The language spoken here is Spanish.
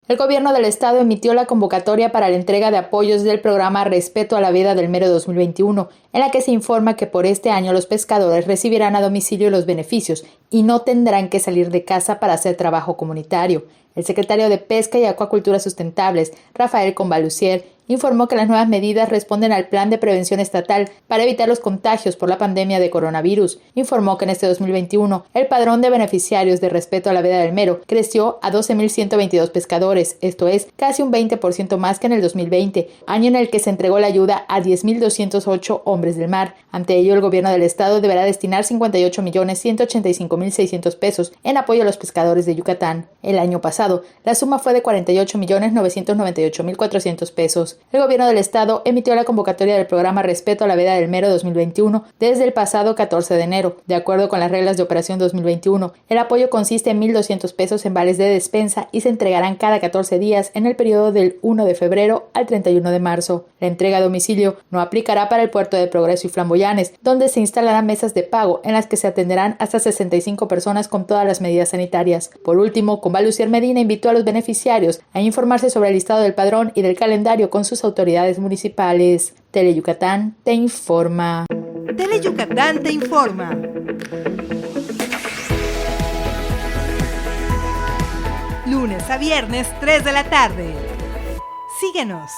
El gobierno del estado emitió la convocatoria para la entrega de apoyos del programa Respeto a la Veda del Mero 2021, en la que se informa que por este año los pescadores recibirán a domicilio los beneficios y no tendrán que salir de casa para hacer trabajo comunitario. El secretario de Pesca y Acuacultura Sustentables, Rafael Combalucier, informó que las nuevas medidas responden al plan de prevención estatal para evitar los contagios por la pandemia de coronavirus. Informó que en este 2021 el padrón de beneficiarios de Respeto a la Veda del Mero creció a 12.122 pescadores, esto es, casi un 20% más que en el 2020, año en el que se entregó la ayuda a 10.208 hombres del mar. Ante ello, el gobierno del estado deberá destinar 58.185.600 pesos en apoyo a los pescadores de Yucatán. El año pasado, la suma fue de 48.998.400 pesos. El gobierno del estado emitió la convocatoria del programa Respeto a la Veda del Mero 2021 desde el pasado 14 de enero. De acuerdo con las reglas de operación 2021, el apoyo consiste en 1.200 pesos en vales de despensa y se entregarán cada 14 días en el periodo del 1 de febrero al 31 de marzo. La entrega a domicilio no aplicará para el puerto de Progreso y Flamboyanes, donde se instalarán mesas de pago en las que se atenderán hasta 65 personas con todas las medidas sanitarias. Por último, Combalucier Medina invitó a los beneficiarios a informarse sobre el listado del padrón y del calendario con sus autoridades municipales. Teleyucatán te informa. Teleyucatán te informa. Lunes a viernes, 3 de la tarde. Síguenos.